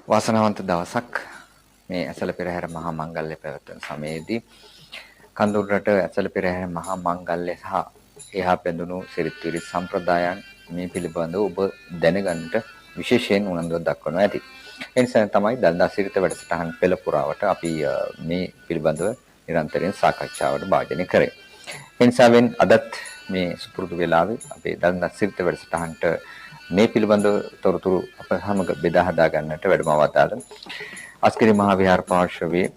වාසනාවන්ත දවසක් මේ ඇසළ පෙරහැර මහා මංගල්‍ය පැවැත්වෙන සමයේදී කඳුරට ඇසළ පෙරහැර මහා මංගල්‍ය සහ එහා පැඳුණු සිරිත් විරිත් සම්ප්‍රදායන් මේ පිළිබඳව ඔබ දැනගන්නට විශේෂයෙන් උනන්දුවක් දක්වනවා ඇති. ඒ නිසා තමයි දල්දා සිරිත වැඩසටහන් පෙළ පුරාවට අපි මේ පිළිබඳව නිරන්තරයෙන් සාකච්ඡාවට භාජනය කරේ. ඒ නිසාවෙන් අදත් මේ සුපුරුදු වෙලාවේ අපේ දල්දා සිරිත වැඩසටහනට මේ පිළිබඳව තොරතුරු අප සමග බෙදා හදා ගන්නට වැඩම අවතාල අස්කරි මහා විහාර පාර්ශවයේ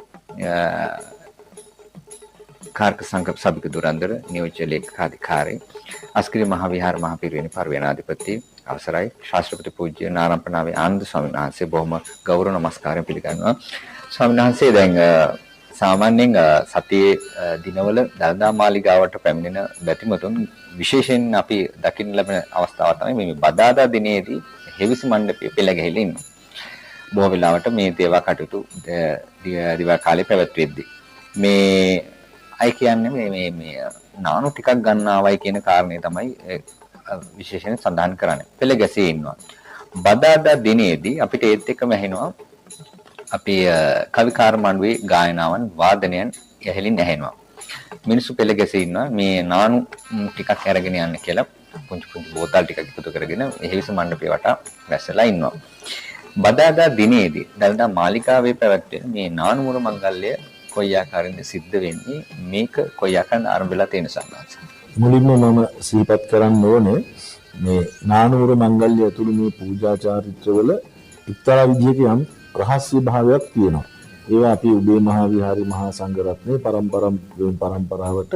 කාර්ක සංඝ සභික දුරන්දර නියෝජ්‍ය ලේකකාධිකාරී අස්කරි මහා විහාර මහ පිරිවෙන පරිවේනාධිපති අවසරයි ශාස්ත්‍රපති පූජ්‍ය නාරම්පනාවේ ආනන්ද ස්වාමීන් වහන්සේ බොහොම ගෞරව නමස්කාරයෙන් පිළිගන්නවා. ස්වාමීන් වහන්සේ දැන් සාමාන්‍යයෙන් සතියේ දිනවල දළදා මාලිගාවට පැමිණෙන බැතිමතුන් විශේෂයෙන් අපි දකින්න ලැබෙන අවස්ථාව තමයි මේ බදාදා දිනේදී හෙවිසි මණ්ඩපයේ පෙළ ගැහිලා ඉන්නවා. බොහෝ වෙලාවට මේ දේවා කටයුතු දිවා කාලේ පැවැත්වෙද්දී මේ අය කියන්නේ මේ නානු ටිකක් ගන්නවයි කියන කාරණේ තමයි විශේෂයෙන් සඳහන් කරන්නේ. පෙළ ගැසී ඉන්නවා. බදාදා දිනේදී අපිට ඒත් එක්කම ඇහෙනවා අපි කවිකාර මණ්ඩුවේ ගායනාවන් වාදනයන් ඇහෙලින් ඇහෙනවා. මිනිස්සු පෙළ ගැසී ඉන්නවා මේ නානු ටිකක් අරගෙන යන්න කියලා පුංචි පුංචි බෝතල් ටිකක් එකතු කරගෙන එහිවිස මණ්ඩපේ වටා වැස්සලා ඉන්නවා. බදාදා දිනේදී දළදා මාලිගාවේ පැවැත්වෙන මේ නානුමුර මංගල්‍ය කොයි ආකාරයෙන්ද සිද්ධ වෙන්නේ මේක කොයි ආකාරයෙන් ආරම්භ වෙලා තියෙන සම්බන්ධය. මුලින්ම මම සිහිපත් කරන්න ඕනේ මේ නානුමුර මංගල්‍ය ඇතුළු මේ පූජා චාරිත්‍රවල එක්තරා විදිහක යම් රහස්‍ය භාවයක් තියෙනවා. ඒවා අපි උදේ මහා විහාරි මහා සංඝරත්නයේ පරම්පරාවට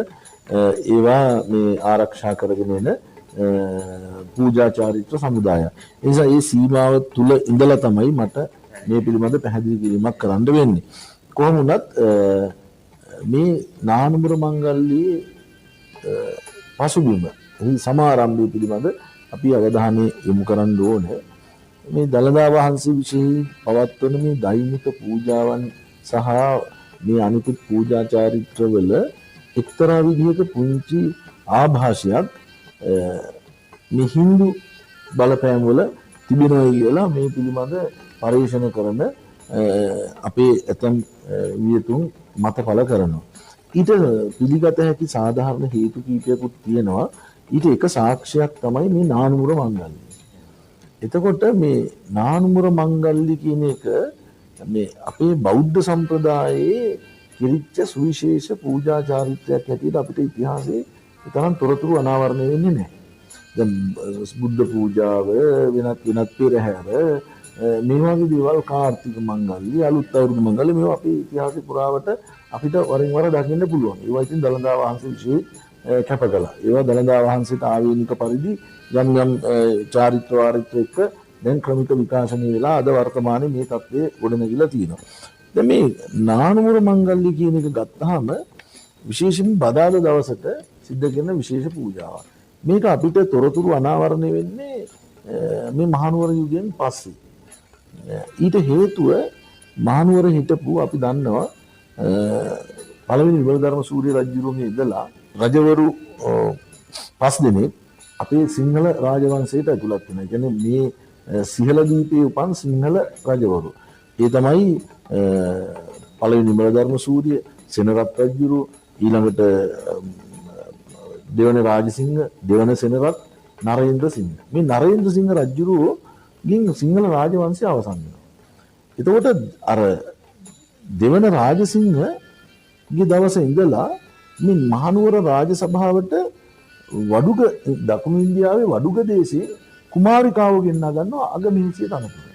ඒවා මේ ආරක්ෂා කරගෙන එන පූජා චාරිත්‍ර සමුදාය. ඒ නිසා මේ සීමාව තුල ඉඳලා තමයි මට මේ පිළිබඳ පැහැදිලි කිරීමක් කරන්න වෙන්නේ. කොහොම වුණත් මේ නානුමුර මංගල්‍යයේ පසුබිම සමාරම්භය පිළිබඳ අපි අවධානය යොමු කරන්න ඕනේ. මේ දළදා වහන්සේ විශේෂයෙන් පවත්වන මේ දෛනික පූජාවන් සහ මේ අනිකුත් පූජා චාරිත්‍රවල එක්තරා විදිහක පුංචි ආభాෂයක් මේ Hindu බලපෑම් වල තිබෙනවා කියලා මේ පිළිබඳ පරීක්ෂණ කරන අපේ ඇතම් වියතුන් මත පළ කරනවා. ඊට පිළිගත හැකි සාධාරණ හේතු කීපයකුත් තියෙනවා. ඊට එක සාක්ෂියක් තමයි මේ නානුමුර මංගල්‍ය. එතකොට මේ නානුමුර මංගල්‍ය කියන එක මේ අපේ බෞද්ධ සම්ප්‍රදායේ කිරිච්ච සුවිශේෂ පූජා චාරිත්‍රයක් හැටියට අපිට ඉතිහාසයේ තරම් තොරතුරු අනාවරණය වෙන්නේ නැහැ. දැන් බුද්ධ පූජාව වෙනත් පෙරහැර මේ වගේ දේවල් කාර්තික මංගල්‍ය අලුත් අවුරුදු මංගල්‍ය මේවා අපේ ඉතිහාසයේ පුරාවට අපිට වරින් වර දකින්න පුළුවන්. ඒවා ඉතින් දළදා වහන්සේ විශේෂ කැප කළා. ඒවා දළදා වහන්සේට ආවේනික පරිදි යම් චාරිත්‍ර වාරිත්‍ර එක්ක දැන් ක්‍රමික විකාශනය වෙලා අද වර්තමානයේ මේ තත්ත්වයේ ගොඩනැගිලා තියෙනවා. දැන් මේ නානුමුර මංගල්‍ය කියන එක ගත්තාම විශේෂයෙන් බදාදා දවසට සිද්ධ කරන විශේෂ පූජාවක්. මේක අපිට තොරතුරු අනාවරණය වෙන්නේ මේ මහනුවර යුගයෙන් පස්සේ. ඊට හේතුව මහනුවර හිටපු අපි දන්නවා පළවෙනි විමලධර්ම සූර්ය රජුගේ ඉඳලා රජවරු 5 දෙනෙක් අපේ සිංහල රාජවංශයට ඇතුළත් වෙනවා. කියන්නේ මේ සිහලදීපේ උපන් සිංහල රජවරු. ඒ තමයි පළවෙනි විමලධර්ම සූර්ය, සෙනරත් රජුරු, ඊළඟට දෙවන රාජසිංහ, දෙවන සෙනරත්, නරේන්ද්‍ර සිංහ. මේ නරේන්ද්‍ර සිංහ රජුරුගෙන් සිංහල රාජවංශය අවසන් වෙනවා. එතකොට අර දෙවන රාජසිංහගේ දවසේ ඉඳලා මේ මහනුවර රාජ සභාවට වඩුග දකුණු ඉන්දියාවේ වඩුග දේශයේ කුමාරිකාව ගෙන්නා ගන්නවා අගමහිසිය තනතුර.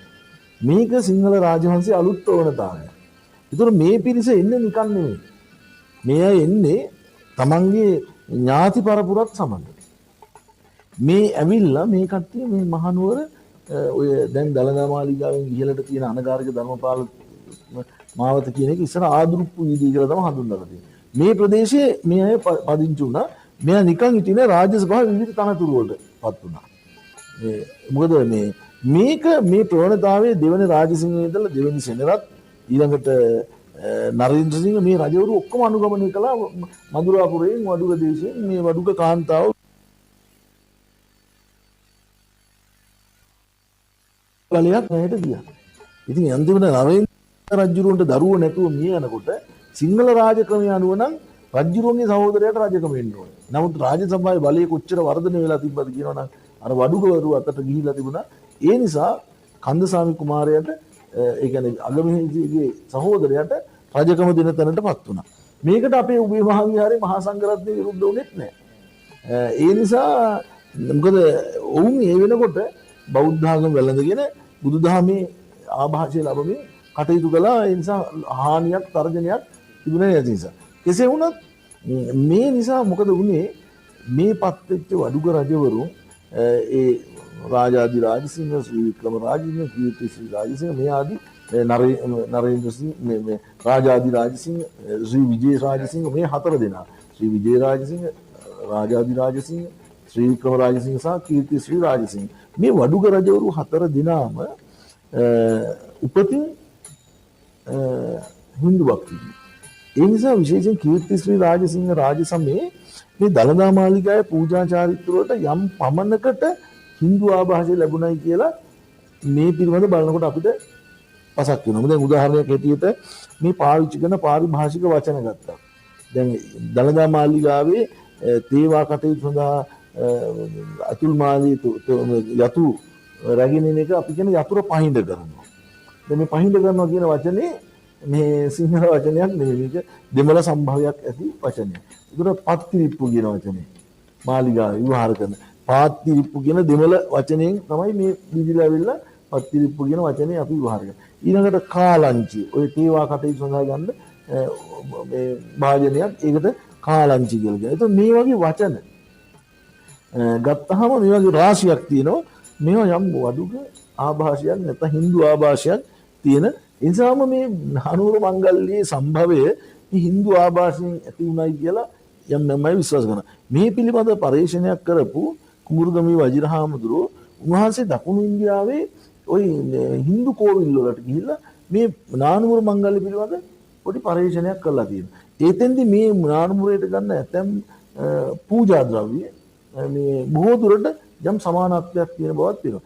මේක සිංහල රාජවංශයේ අලුත් ඕනතාවය. ඒතර මේ පිරිස එන්නේ නිකන් නෙමෙයි. මේ අය එන්නේ තමන්ගේ ඥාති පරපුරත් සමග. මේ ඇවිල්ලා මේ කට්ටිය මේ මහනුවර ඔය දැන් දළදා මාලිගාවෙන් ඉහළට තියෙන අනගාരിക ධර්මපාල මාවත කියන එක ඉස්සර ආදුරුප්පු වීදිය කියලා තමයි හඳුන්වලා තියෙන්නේ. මේ ප්‍රදේශයේ මේ අය පදිංචි වුණා. මෙයා නිකන් හිටියේ රාජසභාවේ විවිධ තනතුරු වලටපත් වුණා. මොකද මේක මේ ප්‍රවණතාවයේ දෙවන රාජසිංහයේ ඉඳලා දෙවෙනි සෙනරත් ඊළඟට නරේන්ද්‍ර සිංහ මේ රජවරු ඔක්කොම අනුගමනය කළා මදුරාපුරයෙන් වඩුග දේශයෙන් මේ වඩුග කාන්තාව බලයක් නැහැට ගියා. ඉතින් අන්තිමට නරේන්ද්‍ර රජුරන්ට දරුවෝ නැතුව මිය යනකොට සිංහල රාජක්‍රමය අනුව නම් රජුරුවන්ගේ සහෝදරයාට රජකම එන්න ඕනේ. නමුත් රාජසභාවේ බලය කොච්චර වර්ධනය වෙලා තිබ්බද කියනවනම් අර වඩුකවරු අතට ගිහිලා තිබුණා. ඒ නිසා කන්දසාමි කුමාරයාට ඒ කියන්නේ අගමැතිගේ සහෝදරයාට රජකම දෙන තැනටපත් වුණා. මේකට අපේ උභය මහා විහාරයේ මහා සංඝරත්නය විරුද්ධ වුණෙත් නැහැ. ඒ නිසා මොකද ඔවුන් ඒ වෙනකොට බෞද්ධ ආගම වැළඳගෙන බුදුදහමේ ආభాෂය ලැබෙමින් කටයුතු කළා. ඒ නිසා හානියක් තර්ජනයක් තිබුණේ නැති නිසා. කෙසේ වුණත් මේ නිසා මොකද වුණේ මේ පත්වෙච්ච වඩුක රජවරු ඒ රාජාදි රාජසිංහ ශ්‍රී වික්‍රම රාජසිංහ කීර්ති ශ්‍රී රාජසිංහ මේ ආදී නරේන්ද්‍ර සිංහ මේ රාජාදි රාජසිංහ ශ්‍රී විජය රාජසිංහ මේ හතර දෙනා ශ්‍රී විජය රාජසිංහ රාජාදි රාජසිංහ ශ්‍රී වික්‍රම රාජසිංහ සහ කීර්ති ශ්‍රී රාජසිංහ මේ වඩුක රජවරු හතර දෙනාම උපතින් හින්දු භක්තිකයි. ඒ නිසා විශේෂයෙන් කීර්ති ශ්‍රී රාජසිංහ රාජසමයේ මේ දළදා මාලිගාවේ පූජා චාරිත්‍ර වලට යම් පමණකට හින්දු ආభాෂය ලැබුණයි කියලා මේ පිළිබඳ බලනකොට අපිට පසක් වෙනවා. දැන් උදාහරණයක් හැටියට මේ පාවිච්චි කරන පාරිභාෂික වචන ගත්තා. දැන් දළදා මාලිගාවේ තේවා කටයුතු සඳහා අතුල් මාලී යතු රැගෙන එන එක අපි කියන යතුරු පහින්ද කරනවා. දැන් මේ පහින්ද කරනවා කියන වචනේ මේ සිංහල වචනයක් නෙවෙයි. මේක දෙමළ සම්භාවයක් ඇති වචනයක්. ඒකට පත්තිරිප්පු කියන වචනේ මාලිගාව විවහාර කරන පාත්තිරිප්පු කියන දෙමළ වචනයෙන් තමයි මේ විදිහට ඇවිල්ලා පත්තිරිප්පු කියන වචනේ අපි විවහාර කරන්නේ. ඊළඟට කාලංචි ඔය තේවා කටයුතු සඳහා ගන්න මේ භාජනයක් ඒකට කාලංචි කියලා කියනවා. ඒත් මේ වගේ වචන ගත්තාම මේ වගේ රාශියක් තියෙනවා. මේවා යම් වඩුක ආభాෂයක් නැත්නම් හින්දු ආభాෂයක් තියෙන ඉන්සාම මේ නානුර මංගල්‍යයේ සම්භවය මේ හින්දු ආభాෂයෙන් ඇති උනායි කියලා යම් නමයි විශ්වාස කරනවා. මේ පිළිබඳ පරීක්ෂණයක් කරපු කුඹුරුගමේ වජිරහාමුදුරුවෝ උන්වහන්සේ දකුණු ඉන්දියාවේ ওই හින්දු කෝවිල් වලට ගිහිල්ලා මේ නානුර මංගල්‍ය පිළිබඳ පොඩි පරීක්ෂණයක් කරලා තියෙනවා. ඒතෙන්දි මේ නානුරයට ගන්න ඇතැම් පූජා ද්‍රව්‍ය මේ බොහෝ දුරට යම් සමානත්වයක් තියෙන බවක් තියෙනවා.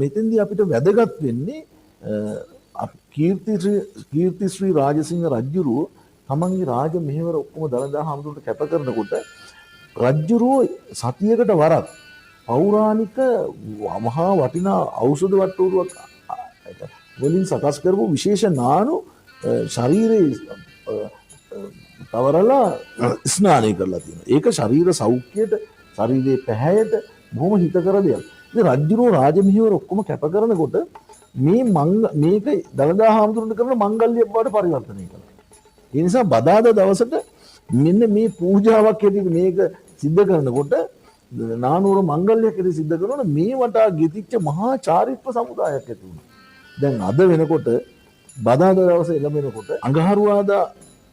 මෙතෙන්දී අපිට වැදගත් වෙන්නේ කීර්ති ශ්‍රී රාජසිංහ රජුරුව තමන්ගේ රාජ මෙහෙවර ඔක්කොම දළදා හාමුදුරුවන්ට කැප කරනකොට රජුරුව සතියකට වරක් පෞරාණික මහා වටිනා ඖෂධ වට්ටෝරුවක් වලින් සකස් කරපු විශේෂ නානු ශරීරයේ තවරලා ස්නානය කරලා තියෙනවා. ඒක ශරීර සෞඛ්‍යයට, ශරීරයේ පැහැයට බොහොම හිතකර දෙයක්. ඉතින් රජුරෝ රාජමිහිවර ඔක්කොම කැප කරනකොට මේක දළදා හාමුදුරන්ට කරන මංගල්‍යයක් බවට පරිවර්තනය කළා. ඒ නිසා බදාදා දවසට මෙන්න මේ පූජාවක් හැටියට මේක සිද්ධ කරනකොට නානුවර මංගල්‍යයක් හැටියට සිද්ධ කරනකොට මේ වටා ගෙතිච්ච මහා චාරිත්‍ර සමුදායක් ඇති වුණා. දැන් අද වෙනකොට බදාදා දවසේ එළඹෙනකොට අඟහරුවාදා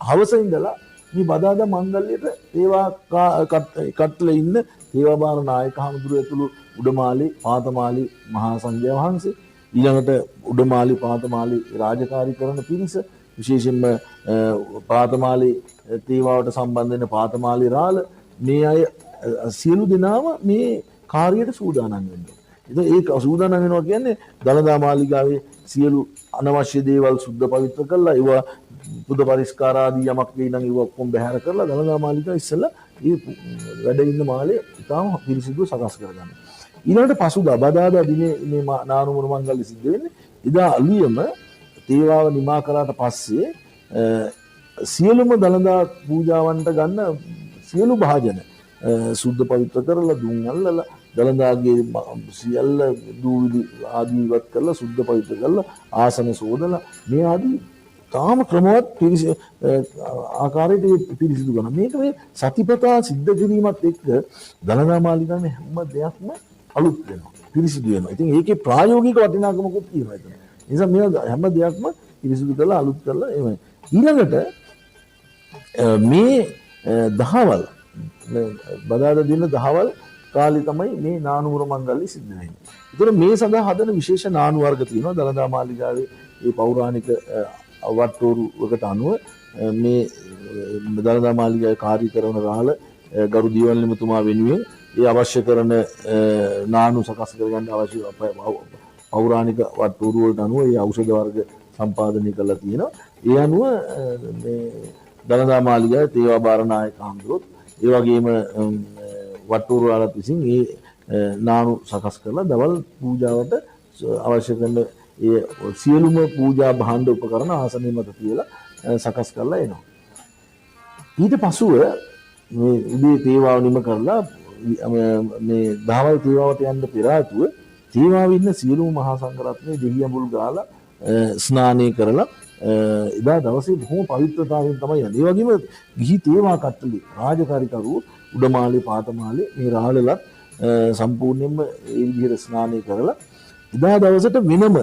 හවස ඉඳලා මේ බදාදා මංගල්‍යයට ඒවා කට්ටල ඉන්න ඒවාබාර නායක හමුදුරුවෝ ඇතුළු උඩමාලි පාතමාලි මහා සංඝයා වහන්සේ ඊළඟට උඩමාලි පාතමාලි රාජකාරී කරන පිරිස විශේෂයෙන්ම පාතමාලි තේවාවට සම්බන්ධ වෙන පාතමාලි රාළ මේ අය සියලු දෙනාම මේ කාර්යයට සූදානම් වෙනවා. ඉතින් ඒක සූදානම් වෙනවා කියන්නේ දළදා මාලිගාවේ සියලු අනවශ්‍ය දේවල් සුද්ධ පවිත්‍ර කරලා ඒවා පුද පරිස්කාර ආදී යමක් වෙයි නම් ඒව ඔක්කොම බැහැර කරලා දළදා මාලිගාව ඉස්සෙල්ලා මේ වැඩ ඉන්න මාලේ ඉතාම පිරිසිදුව සකස් කරගන්න. ඊළඟට පසුදා බදාදා දිනේ මේ නානුමර මංගල්‍ය සිද්ධ වෙන්නේ. එදා අලුයම තේවාව නිමා කරාට පස්සේ සියලුම දළදා පූජාවන්ට ගන්න සියලු භාජන සුද්ධ පවිත්‍ර කරලා දුම් අල්ලලා දළදාගේ සියල්ල දූවිලි ආදී ඉවත් කරලා සුද්ධ පවිත්‍ර කරලා ආසන සෝදලා මේ ආදී තාම ක්‍රමවත් ආකාරයට පිරිසිදු කරනවා. මේක මේ සතිපතා සිද්ධ කිරීමත් එක්ක දළදා මාලිගාවේ හැම දෙයක්ම අලුත් වෙනවා. පිරිසිදු වෙනවා. ඉතින් ඒකේ ප්‍රායෝගික වටිනාකමකුත් තියෙනවා එතන. ඒ නිසා මේ හැම දෙයක්ම පිරිසිදු කරලා අලුත් කරලා එහෙමයි. ඊළඟට මේ දහවල් බදාදා දින දහවල් කාලේ තමයි මේ නානුවර මංගල්‍ය සිද්ධ වෙන්නේ. ඒතර මේ සඳහා හදන විශේෂ නානු වර්ග තියෙනවා. දළදා මාලිගාවේ මේ පෞරාණික වට්ටෝරුවකට අනුව මේ දළදා මාලිගාවේ කාර්ය කරන රාළ ගරු දියවැල්ලෙමතුමා වෙනුවෙන් ඒ අවශ්‍ය කරන නානු සකස් කරගන්න අවශ්‍ය පෞරාණික වට්ටෝරු වලට අනුව ඒ ඖෂධ වර්ග සම්පාදනය කරලා තියෙනවා. ඒ අනුව මේ දළදා මාලිගාවේ තේවාබාර නායක හඳුරොත් ඒ වගේම වට්ටෝරු වලත් විසින් ඒ නානු සකස් කරලා දවල් පූජාවට අවශ්‍ය කරන ඒ සියලුම පූජා භාණ්ඩ උපකරණ ආසනය මත තියලා සකස් කරලා එනවා. ඊට පසුව මේ උදේ තේවාව නිම කරලා මේ දහවල් තේවාවට යන්න පෙර ආතුව තේවාවේ ඉන්න සියලුම මහා සංඝරත්නයේ දෙහියඹුල් ගාලා ස්නානය කරලා එදා දවසේ බොහොම පවිත්‍රතාවයෙන් තමයි යන්නේ. ඒ වගේම ගිහි තේවා කට්ටලි රාජකාරීකරු උඩමාලේ පාතමාලේ මේ රාළලත් සම්පූර්ණයෙන්ම ඒ විදිහට ස්නානය කරලා එදා දවසට වෙනම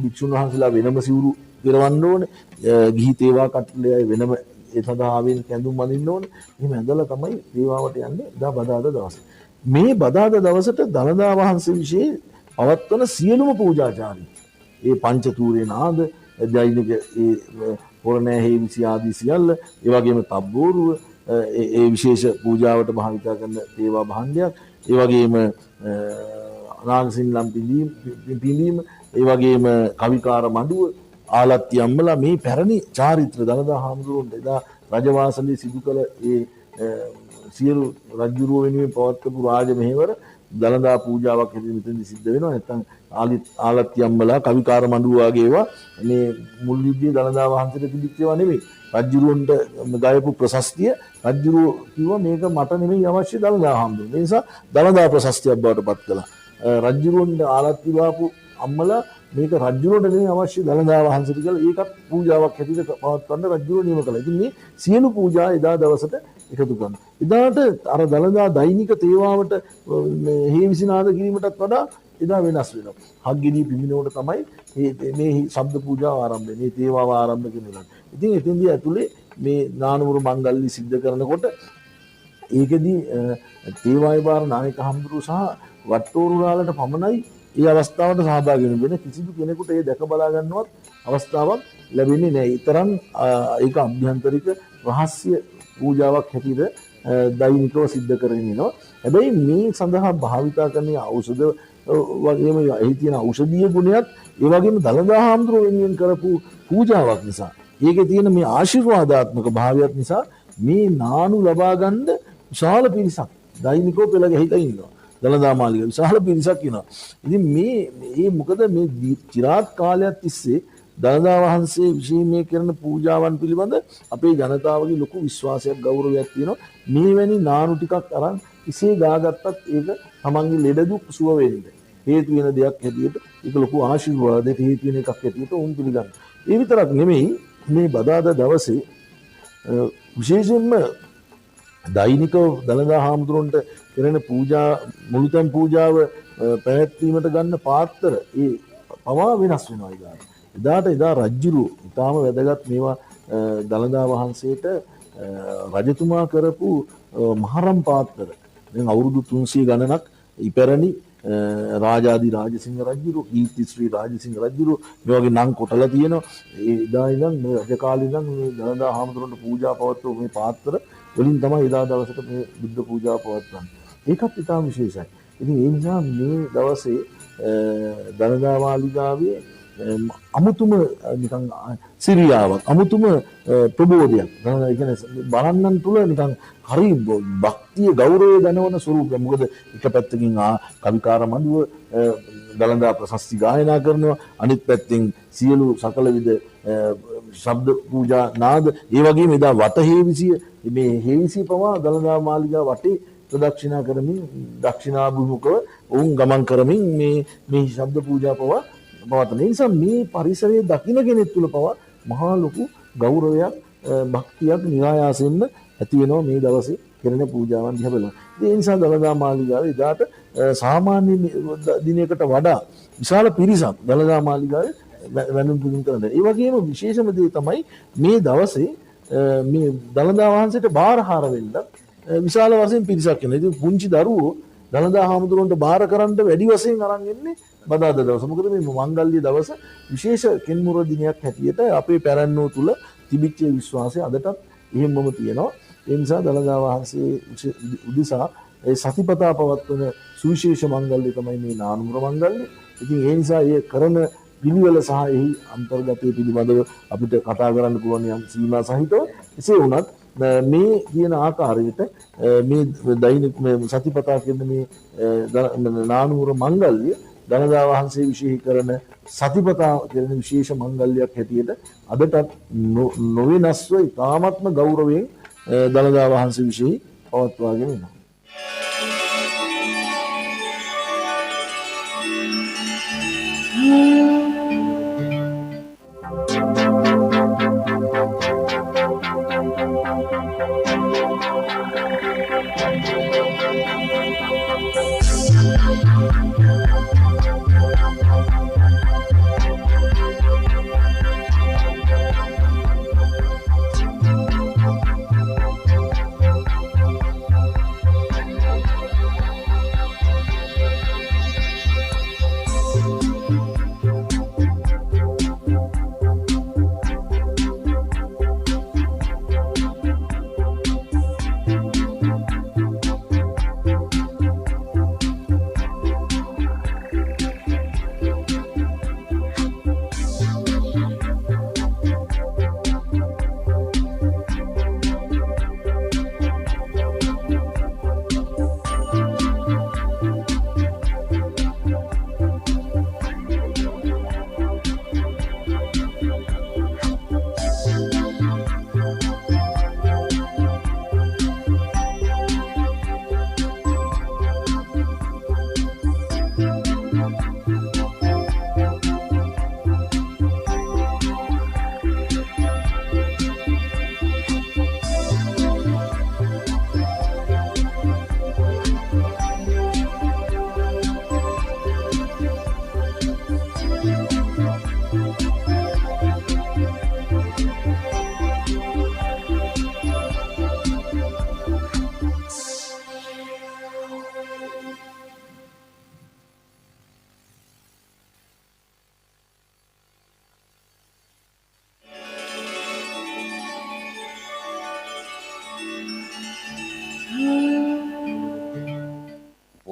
භික්ෂුන් වහන්සේලා වෙනම සිවුරු පිරවන්න ඕනේ. ගිහි තේවා කට්ටලයි වෙනම ඒ සඳහා ආවෙන කැඳුම් බඳින්න ඕනේ. එහෙම ඇඳලා තමයි තේවාවට යන්නේ එදා බදාදා දවසේ. මේ බදාදා දවසට දළදා වහන්සේ විශේෂ පවත්වන සියලුම පූජාචාරී ඒ පංචතූරේ නාද දෛනික ඒ පොරණෑ හේවිසි ආදී සියල්ල ඒ වගේම තබ්බෝරුව ඒ විශේෂ පූජාවට භාවිතා කරන තේවා භාණ්ඩයක් ඒ වගේම නාගසින්ලම් පිළීම ඒ වගේම කවිකාර මඩුව ආලත්ති අම්මලා මේ පැරණි චාරිත්‍ර දළදා හාමුදුරුවන්ට එදා රජවාසලේ සිදු කළ ඒ සියලු රජුරුව වෙනුවෙන් පවත්වපු රාජ මෙහෙවර දළදා පූජාවක් හැටියට මෙතනදි සිද්ධ වෙනවා. නැත්නම් ආලත්ති අම්මලා කවිකාර මඩුව වගේ ඒවා මේ මුල් යුද්ධයේ දළදා වහන්සේට පිළිච්ච ඒවා නෙමෙයි. රජුරුවන්ට ගයපු ප්‍රශස්තිය රජුරුව කිව්වා මේක මට නෙමෙයි අවශ්‍ය දළදා හාමුදුරුවෝ. ඒ නිසා දළදා ප්‍රශස්තියක් බවට පත් කළා. රජුරුවන්ට ආලත්ති වාපු අම්මලා මේක රජුරුවට නෙමෙයි අවශ්‍ය දළදා වහන්සේට කියලා ඒකත් පූජාවක් හැටියට පවත්වන්න රජුරුව නියම කළා. ඉතින් මේ සියලු පූජා එදා දවසට එකතු කරනවා. එදාට අර දළදා දෛනික තේවාවට හේවිසිනාද කිරීමටත් වඩා එදා වෙනස් වෙනවා. හග්ගෙඩිය පිමිනවට තමයි මේ ශබ්ද පූජාව ආරම්භ වෙන්නේ. මේ තේවාව ආරම්භ කරනවා. ඉතින් එතෙන්දී ඇතුලේ මේ නානවර මංගල්‍ය සිද්ධ කරනකොට ඒකෙදී තේවායි බාර නායක හඳුරු සහ වට්ටෝරුලාලට පමණයි ඒ අවස්ථාවට සහභාගී වෙන කිසිදු කෙනෙකුට ඒ දැක බලා ගන්නවත් අවස්ථාවක් ලැබෙන්නේ නැහැ. ඊතරම් ඒක අභ්‍යන්තරික රහස්‍ය පූජාවක් හැටියට දෛනිකව සිද්ධ කරගෙන ඉනවා. හැබැයි මේ සඳහා භාවිතා කරන ඖෂධ වගේම එහි තියෙන ඖෂධීය ගුණයක් ඒ වගේම දළදා හාමුදුරුවෝ වෙනුවෙන් කරපු පූජාවක් නිසා ඒකේ තියෙන මේ ආශිර්වාදාත්මක භාවයත් නිසා මේ නානු ලබා ගන්න විශාල පිරිසක් දෛනිකව පෙළ ගැහිලා ඉන්නවා. දළදා මාලිගාව විශාල පිරිසක් ඉනවා. ඉතින් මේ මොකද මේ চিරාත් කාලයක් තිස්සේ දළදා වහන්සේ විශේෂ මේ කරන පූජාවන් පිළිබඳ අපේ ජනතාවගේ ලොකු විශ්වාසයක් ගෞරවයක් තියෙනවා. මේ වැනි නානු ටිකක් අරන් ඉසේ ගාගත්තත් ඒක තමන්ගේ ලෙඩ දුක් සුව වෙන්න හේතු වෙන දෙයක් හැටියට ඒක ලොකු ආශිර්වාදයක් හේතු වෙන එකක් හැටියට උන් පිළිගන්නවා. ඒ විතරක් නෙමෙයි මේ බදාදා දවසේ විශේෂයෙන්ම දෛනිකව දළදා හාමුදුරන්ට කරන පූජා මුළුතැන් පූජාව පැවැත්වීමට ගන්න පාත්‍ර ඒ පවා වෙනස් වෙනවා ඉදාට. එදා රජුරු ඉතාම වැදගත් මේවා දළදා වහන්සේට රජතුමා කරපු මහරම් පාත්‍ර. දැන් අවුරුදු 300 ගණනක් ඉපැරණි රාජාදී රාජසිංහ රජුරු, කීර්තිශ්‍රී රාජසිංහ රජුරු මේ වගේ නම් කොටලා තියෙනවා. ඒ එදා ඉඳන් මේ රජ කාලේ ඉඳන් මේ දළදා හාමුදුරන්ට පූජා පවත්වපු මේ පාත්‍ර වලින් තමයි එදා දවසට මේ බුද්ධ පූජාව පවත්වන්නේ. ඒකත් ඉතාම විශේෂයි. ඉතින් ඒ නිසා මේ දවසේ දළදා මාලිගාවේ අමුතුම නිකන් සිරියාවක් අමුතුම ප්‍රබෝධයක්. ඒ කියන්නේ බලන්නන් තුල නිකන් හරි භක්තිය ගෞරවය දනවන ස්වරූපයක්. මොකද එක පැත්තකින් කවිකාර මඩුව දළදා ප්‍රශස්ති ගායනා කරනවා, අනිත් පැත්තෙන් සියලු සකල විද ශබ්ද පූජා නාද ඒ වගේම එදා වට හේවිසිය මේ හේවිසිය පවා දළදා මාලිගාව වටේ ප්‍රදක්ෂිනා කරමින් දක්ෂිනාභිමුඛව වුන් ගමන් කරමින් මේ ශබ්ද පූජා පවා පවත්වන නිසා මේ පරිසරයේ දකින්න කෙනෙක් තුල පවා මහා ලොකු ගෞරවයක් භක්තියක් නිරායාසයෙන්ම ඇති වෙනවා මේ දවසේ කරන පූජාවන් දිහා බලලා. ඒ නිසා දළදා මාලිගාවේ එදාට සාමාන්‍ය දිනයකට වඩා විශාල පිරිසක් දළදා මාලිගාවේ වැඳුම් පුදුම් කරනවා. ඒ වගේම විශේෂම දේ තමයි මේ දවසේ මේ දළදා වහන්සේට බාරහාර වෙන්න විශාල වශයෙන් පිරිසක් එනවා. ඉතින් පුංචි දරුවෝ දළදා හාමුදුරුවන්ට බාර කරන්න වැඩි වශයෙන් අරන් එන්නේ බදාදා දවස. මොකද මේ මංගල්‍ය දවස විශේෂ කෙන්මුර දිනයක් හැටියට අපේ පැරැන්නෝ තුල තිබිච්ච විශ්වාසය අදටත් එහෙමම තියෙනවා. ඒ නිසා දළදා වහන්සේ උදෙසා ඒ සතිපතා පවත්වන සුවිශේෂ මංගල්‍ය තමයි මේ නානුමර මංගල්‍ය. ඉතින් ඒ නිසා ඒ කරන පිළිවෙල සහ එහි අන්තර්ගතයේ පිළිබඳව අපිට කතා කරන්න පුළුවන් යම් සීමා සහිතව. එසේ වුණත් මේ කියන ආකාරයට මේ දෛනික සතිපතා කියන මේ නානුමර මංගල්‍ය දළදා වහන්සේ විශේෂ කරන සතිපතා කියන විශේෂ මංගල්‍යයක් හැටියට අදටත් නොවෙනස්ව ඉතාමත්ම ගෞරවයෙන් දළදා වහන්සේ විශේෂ පවත්වාගෙන යනවා.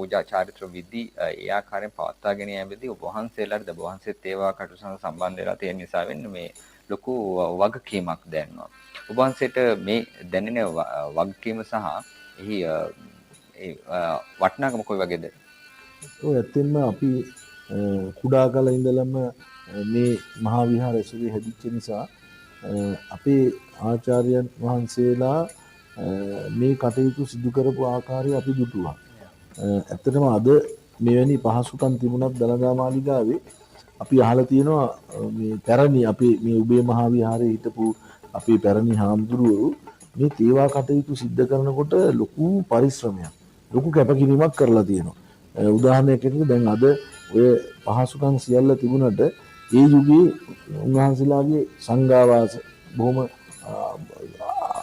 පූජා චාරිත්‍ර විදි ඒ ආකාරයෙන් පවත්වාගෙන යෑමේදී ඔබ වහන්සේලාට ඔබ වහන්සේත් ඒවා කටයුතු සම්බන්ධ වෙලා තියෙන නිසා වෙන්නේ මේ ලොකු වගකීමක් දැනෙනවා. ඔබ වහන්සේට මේ දැනෙන වගකීම සහ එහි ඒ වටිනාකම කොයි වගේද? ඔය ඇත්තෙන්ම අපි කුඩා කාලේ ඉඳලම මේ මහා විහාර ඇසුරේ හැදිච්ච නිසා අපේ ආචාර්යයන් වහන්සේලා මේ කටයුතු සිදු කරපු ආකාරය අපි දුටුවා. ඇත්තටම අද මෙවැනි පහසුකම් තිබුණත් දළදා මාලිගාවේ අපි අහලා තියෙනවා මේ පැරණි අපේ මේ උබේ මහා විහාරයේ හිටපු අපේ පැරණි හාමුදුරුවෝ මේ තේවා කටයුතු සිද්ධ කරනකොට ලොකු පරිශ්‍රමයක් ලොකු කැපකිරීමක් කරලා තියෙනවා. උදාහරණයක් විදිහට දැන් අද ඔය පහසුකම් සියල්ල තිබුණට ඒ යුගයේ උන්වහන්සේලාගේ සංඝාවාස බොහොම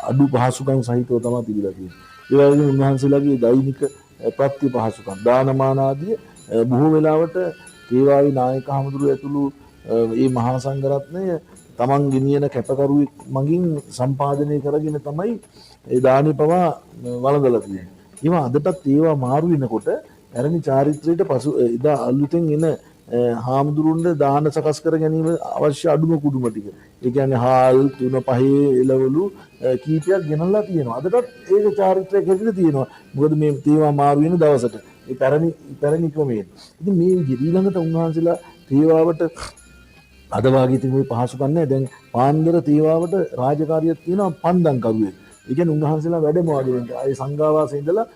අඩු පහසුකම් සහිතව තමයි තිබිලා තියෙන්නේ. ඒ වගේම උන්වහන්සේලාගේ දෛනික ප්‍රත්‍ය පහසුකම් දානමාන ආදී බොහෝ වෙලාවට තේවාවේ නායක හමුදුරුවෝ ඇතුළු මේ මහා සංඝරත්නය තමන් ගෙනියන කැපකරුවෙක් මගින් සම්පාදනය කරගෙන තමයි ඒ දානි පවා වළඳලා තියෙන්නේ. ඒවා අදටත් ඒවා මාරු වෙනකොට පැරණි චාරිත්‍රයට පසු එදා අලුතෙන් එන හාමුදුරුවන්ට දාන සකස් කර ගැනීම අවශ්‍ය අඩුම කුඩුම ටික. ඒ කියන්නේ හාල් 3-5 එළවලු කීපයක් ගෙනල්ලා තියෙනවා. අදටත් ඒක චාරිත්‍රයක් හැටියට තියෙනවා. මොකද මේ තේවා මාරු වෙන දවසට. ඒ පැරණි ක්‍රමයෙන්. ඉතින් මේ ඊළඟට උන්වහන්සේලා තේවාවට අද වාගේ තිබුණේ පහසුකම් නැහැ. දැන් පාන්දර තේවාවට රාජකාරියක් තියෙනවා පන්දම් කරුවෙක්. ඒ කියන්නේ උන්වහන්සේලා වැඩම වගේ අය සංඝාවාසයේ ඉඳලා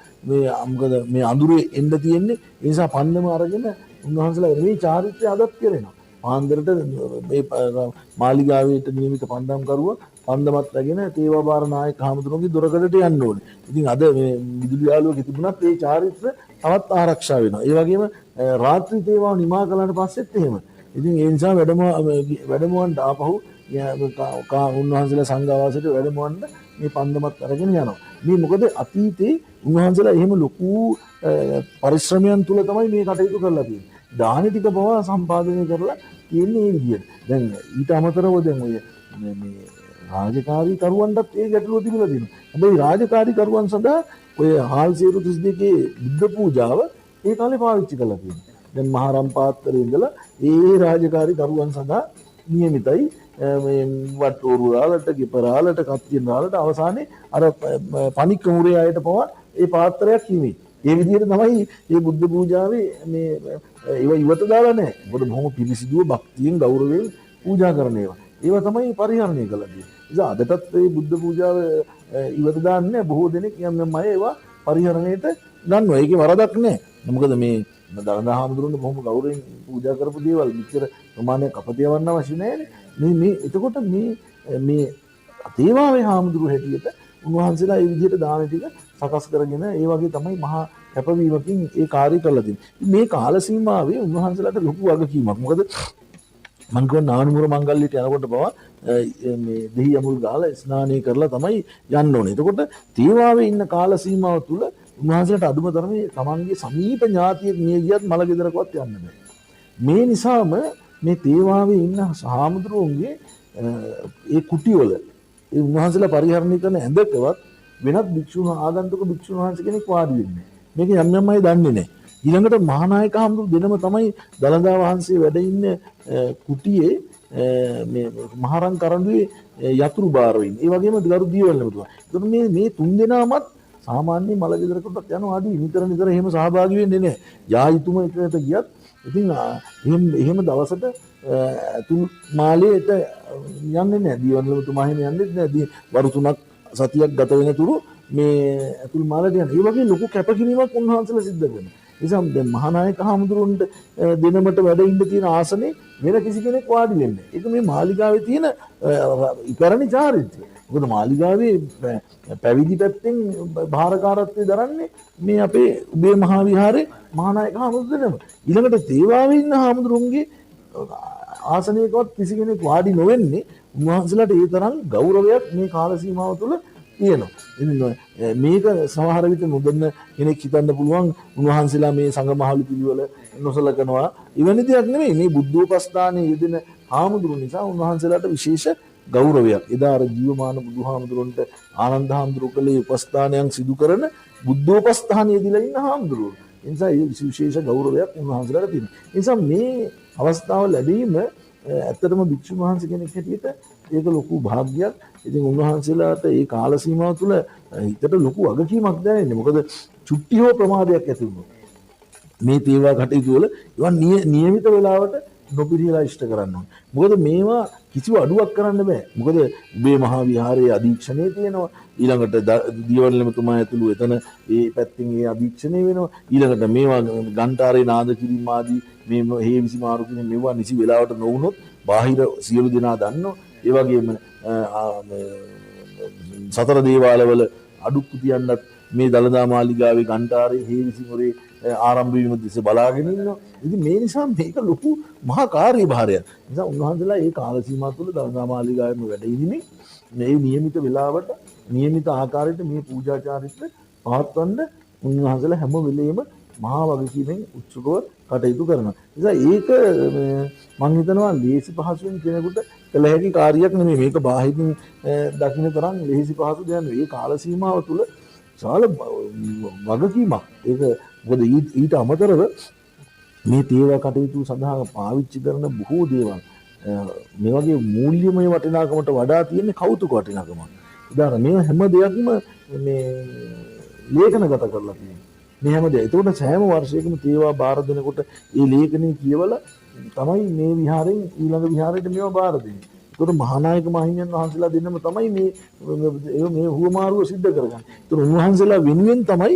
මොකද මේ අඳුරේ එන්න තියෙන්නේ. ඒ නිසා පන්දම අරගෙන උන්වහන්සේලා මේ චාරිත්‍රය අදත් කරනවා. පාන්දරට මේ මාලිගාවේට නියමිත පන්දම් කරුවා පන්දමත් රැගෙන තේවාබාර නායක හාමුදුරුවෝගේ දොරකඩට යන්න ඕනේ. ඉතින් අද මේ විදුලි ආලෝකය තිබුණත් මේ චාරිත්‍ර තවත් ආරක්ෂා වෙනවා. ඒ වගේම රාත්‍රී තේවාව නිමා කළාට පස්සෙත් එහෙම. ඉතින් ඒ නිසා වැඩමුවන්ට ආපහු උන්වහන්සේලා සංඝාවාසයට වැඩමුවන්න මේ පන්දමත් අරගෙන යනවා. මේ මොකද අතීතේ උන්වහන්සේලා එහෙම ලොකු පරිශ්‍රමයන් තුල තමයි මේ කටයුතු කරලා තියෙන්නේ. දාන ටික පවා සම්පාදනය කරලා තියෙන්නේ මේ විදියට. දැන් ඊට අමතරව දැන් ඔය මේ රාජකාරී කරුවන්ටත් ඒ ගැටලුව තිබිලා තියෙනවා. හැබැයි රාජකාරී කරුවන් සඳහා ඔය හාල් සේරු 32 බුද්ධ පූජාව ඒ කාලේ පාවිච්චි කරලා තියෙනවා. දැන් මහරම් පාත්‍රයේ ඉඳලා ඒ රාජකාරී කරුවන් සඳහා නියමිතයි මේ වට්ටෝරු රාලට, ගෙපරාලට, කත්තියන් රාලට අවසානයේ අර පණික් කුමරේ අයට පවා ඒ පාත්‍රයක් හිමි. ඒ විදිහට තමයි මේ බුද්ධ පූජාවේ මේ ඒව ඉවත දාලා නැහැ. මොකද බොහොම පිරිසිදුව භක්තියෙන් ගෞරවයෙන් පූජා කරන ඒවා. ඒවා තමයි පරිහරණය කළා තියෙන්නේ. ඉතින් අදටත් මේ බුද්ධ පූජාව ඉවත දාන්නේ බොහෝ දෙනෙක් යම් අය ඒවා පරිහරණයට ගන්නවා. ඒකේ වරදක් නැහැ. මොකද මේ දළදා හාමුදුරුවෝ බොහොම ගෞරවයෙන් පූජා කරපු දේවල් මෙච්චර ප්‍රමාණයක් අපතියවන්න අවශ්‍ය නැහැ. මේ එතකොට මේ තේවාවේ හාමුදුරුවෝ හැටියට උන්වහන්සේලා මේ විදිහට දාන ටික සකස් කරගෙන ඒ වගේ තමයි මහා කැපවීමකින් ඒ කාර්ය කළා තියෙන්නේ. මේ කාල සීමාවේ උන්වහන්සේලාට ලොකු වගකීමක්. මොකද මං කියව නානුමුර මංගල්‍යයට යනකොට බව මේ දෙහි යමුල් ගාලා ස්නානය කරලා තමයි යන්න ඕනේ. එතකොට තේවාවේ ඉන්න කාල සීමාව තුල උන්වහන්සේලාට අදුම තරමේ තමන්ගේ සමීප ඥාතියෙක් මිය ගියත් මල ගෙදරකවත් යන්න බෑ. මේ නිසාම මේ තේවාවේ ඉන්න හාමුදුරුවන්ගේ ඒ කුටිවල ඒ උන්වහන්සේලා පරිහරණය කරන ඇඳකවත් වෙනත් භික්ෂුන් ආගන්තුක භික්ෂුන් වහන්සේ කෙනෙක් වාඩි වෙන්නේ. මේක යම් අය දන්නේ නැහැ. ඊළඟට මහානායක හාමුදුරු දෙනම තමයි දළදා වහන්සේ වැඩ ඉන්න කුටියේ මේ මහරන් කරඬුවේ යතුරු බාර වෙන්නේ. ඒ වගේම ගරු දීවල්නමතුමා. ඒතකොට මේ තුන් දෙනාමත් සාමාන්‍ය මල ගෙදරකටත් යනවා ආදී නිතර එහෙම සහභාගී වෙන්නේ නැහැ. යායුතුම එකට ගියත් ඉතින් එහෙම දවසට තුන් මාලේට යන්නේ නැහැ. දීවල්නමතුමා එහෙම යන්නේ නැහැ. වරු 3ක් සතියක් ගත වෙන තුරු මේ අතුල් මාලට යන. ඒ වගේ ලොකු කැපකිරීමක් උන්වහන්සේලා සිද්ධ කරනවා. නිසා දැන් මහානායක හාමුදුරුවන්ට දෙනමට වැඩ ඉන්න තියෙන ආසනේ වෙන කිසි කෙනෙක් වාඩි වෙන්නේ. ඒක මේ මාලිගාවේ තියෙන ඉපැරණි චාරිත්‍රය. මොකද මාලිගාවේ පැවිදි පැත්තෙන් භාරකාරත්වය දරන්නේ මේ අපේ උබේ මහා විහාරේ මහානායක හාමුදුරුවෝ. ඊළඟට තේවාවේ ඉන්න හාමුදුරුවන්ගේ ආසනයකවත් කිසි කෙනෙක් වාඩි නොවෙන්නේ උන්වහන්සේලාට ඒ තරම් ගෞරවයක් මේ කාල සීමාව තුළ තියෙනවා. ඉතින් මේක සමහර විට නොදන්න කෙනෙක් හිතන්න පුළුවන් උන්වහන්සේලා මේ සංඝමහලු පිළිවෙල නොසලකනවා. එවැනි දෙයක් නෙමෙයි. මේ බුද්ධෝපස්ථානයේ යෙදෙන හාමුදුරුවෝ නිසා උන්වහන්සේලාට විශේෂ ගෞරවයක්. එදා අර ජීවමාන බුදුහාමුදුරන්ට ආනන්ද හාමුදුරුවෝ කලේ උපස්ථානයන් සිදු කරන බුද්ධෝපස්ථානයේදීලා ඉන්න හාමුදුරුවෝ. ඒ නිසා ඒ විශේෂ ගෞරවයක් උන්වහන්සේලාට තියෙනවා. ඒ නිසා මේ අවස්ථාව ලැබීම ඇත්තටම භික්ෂුන් වහන්සේ කෙනෙක් හැටියට ඒක ලොකු භාග්‍යයක්. ඉතින් උන්වහන්සේලාට ඒ කාල සීමාව තුළ හිතට ලොකු වගකීමක් දැනෙන්නේ. මොකද චුට්ටි හෝ ප්‍රමාදයක් ඇති වුණොත් මේ තේවා කටයුතු වල ඒවා නියමිත වෙලාවට නොපිරියලා ඉෂ්ට කරන්න ඕනේ. මොකද මේවා කිසිව අඩුවක් කරන්න බෑ. මොකද උබේ මහා විහාරයේ අධීක්ෂණය තියෙනවා. ඊළඟට දියවැල්ලමතුමා ඇතුළු එතන ඒ පැත්තෙන් ඒ අධීක්ෂණය වෙනවා. ඊළඟට මේවා ගන්ටාරේ නාද කිරීම ආදී මේ හේ විසිමාරු කියන මේවා නිසි වෙලාවට නොවුනොත් බාහිර සියලු දෙනා දන්නවා. ඒ වගේම සතර දේවාලවල අඩුක්කු තියන්නත් මේ දළදා මාලිගාවේ ගන්ටාරේ හේ විසිමුරේ ආරම්භ වීම දිස බලාගෙන ඉන්නවා. ඉතින් මේ නිසා මේක ලොකු මහා කාර්යභාරයක්. නිසා උන්වහන්සේලා ඒ කාල සීමාව තුළ දළදා මාලිගාවෙම වැඩ ඉඳිමින් මේ නියමිත වෙලාවට නියමිත ආකාරයට මේ පූජා චාරිත්‍ර පවත්වන්න උන්වහන්සේලා හැම වෙලෙම මහා වගකීමෙන් උත්සුකව කටයුතු කරනවා. නිසා ඒක මම හිතනවා ලේසි පහසුවෙන් කෙනෙකුට කළ හැකි කාර්යයක් නෙමෙයි. මේක බාහිරින් දකින්න තරම් ලේසි පහසු දෙයක් නෙවෙයි. ඒ කාල සීමාව තුළ සාල වගකීමක්. ඒක මොකද ඊට අමතරව මේ තේවා කටයුතු සඳහා පාවිච්චි කරන බොහෝ දේවල් මේ වගේ මූල්‍යමය වටිනාකමට වඩා තියෙන කෞතුක වටිනාකමක්. උදාහරණ මේ හැම දෙයක්ම මේ ලේඛනගත කරලා තියෙනවා. මේ හැම දෙයක්. ඒකට සෑම වර්ෂයකම තේවා බාර දෙනකොට ඒ ලේඛනේ කියවලා තමයි මේ විහාරයෙන් ඊළඟ විහාරයට මේවා බාර දෙන්නේ. ඒකට මහානායක මහින්යන් වහන්සේලා දෙන්නම තමයි මේ හුවමාරුව සිද්ධ කරගන්නේ. ඒතර උන්වහන්සේලා වෙනුවෙන් තමයි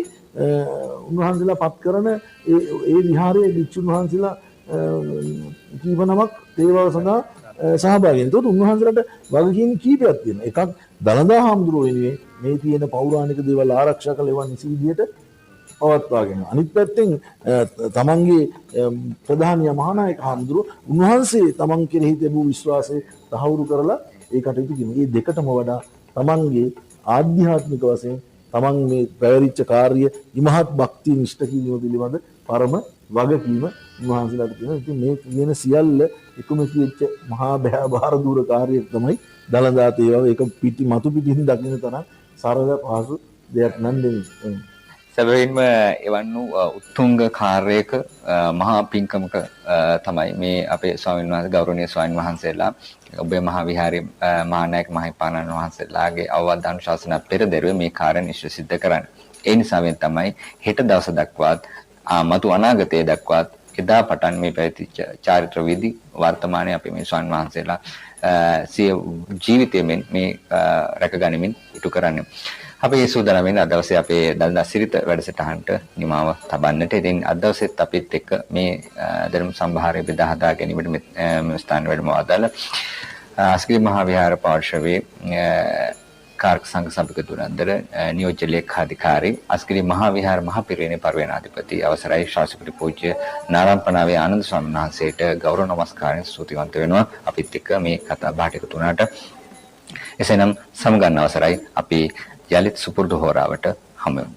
උන්වහන්සේලා පත් කරන ඒ විහාරයේ භික්ෂුන් වහන්සේලා කීප නමක් තේවාව සඳහා සහභාගී වෙනවා. ඒතකොට උන්වහන්සේලාට වගකීම් කීපයක් තියෙනවා. එකක් දළදා හාමුදුරුවෝ වෙනුවෙන් මේ තියෙන පෞරාණික දේවල් ආරක්ෂා කළ ඒවා නිසි විදියට පවත්වාගෙන. අනිත් පැත්තෙන් තමන්ගේ ප්‍රධානීය මහානායක හාමුදුරුවෝ උන්වහන්සේ තමන් කෙරෙහි තිබූ විශ්වාසය තහවුරු කරලා ඒ කටයුතු කිරීම. මේ දෙකටම වඩා තමන්ගේ ආධ්‍යාත්මික වශයෙන් තමන් මේ පැවරිච්ච කාර්ය ඉමහත් භක්තිය නිෂ්ඨ කිරීම පිළිබඳ පරම වගකීම උන්වහන්සේලාට තියෙනවා. ඉතින් මේ කියන සියල්ල එකම කිච්ච මහා භාර දූර කාර්යයක් තමයි දළදා තේවාව. ඒක මතු පිටින් දකින්න තරම් සරල පහසු දෙයක් නන්දෙන්නේ. සැබවින්ම එවන් වූ උත්තුංග කාර්යයක මහා පින්කමක තමයි මේ අපේ ස්වාමීන් වහන්සේ ගෞරවනීය ස්වාමීන් වහන්සේලා ඔබේ මහා විහාරයේ මහානායක මහින්පාණන් වහන්සේලාගේ අවවාද අනුශාසනා පෙරදැරුවේ මේ කාර්ය නිශ්චය සිද්ධ කරන්නේ. ඒ නිසාවෙන් තමයි හෙට දවස දක්වාත් මතු අනාගතයේ දක්වාත් එදා පටන් මේ පැවතිච්ච චාරිත්‍ර විධි වර්තමානයේ අපේ මේ ස්වාමීන් වහන්සේලා සිය ජීවිතයෙන් මේ රැකගනිමින් ඉටු කරන්නේ. අපි මේ සූදානම්ෙන් අද දවසේ අපේ දළදා සිරිත වැඩසටහනට නිමාව තබන්නට. ඉතින් අද දවසෙත් අපිත් එක්ක මේ ධර්ම සම්භාරය බෙදා හදා ගැනීමට මේ ස්ථාන වැඩම ආදාළ අස්ගිරි මහා විහාර පාර්ශවයේ කාර්ක සංඝ සභික දුරන්දර නියෝජ්‍ය ලේකාධිකාරී අස්ගිරි මහා විහාර මහ පිරිවෙනේ පරිවේනාධිපති අවසරයි ශාස්ත්‍රපති පූජ්‍ය නාරම්පනාවේ ආනන්ද ස්වාමීන් වහන්සේට ගෞරව නමස්කාරයෙන් ස්තුතිවන්ත වෙනවා. අපිත් එක්ක මේ කතා බහට එකතු වුණාට. එසේනම් සමගන්න අවසරයි අපි යලිත් සුපුරුදු හෝරාවට හමු වෙමු.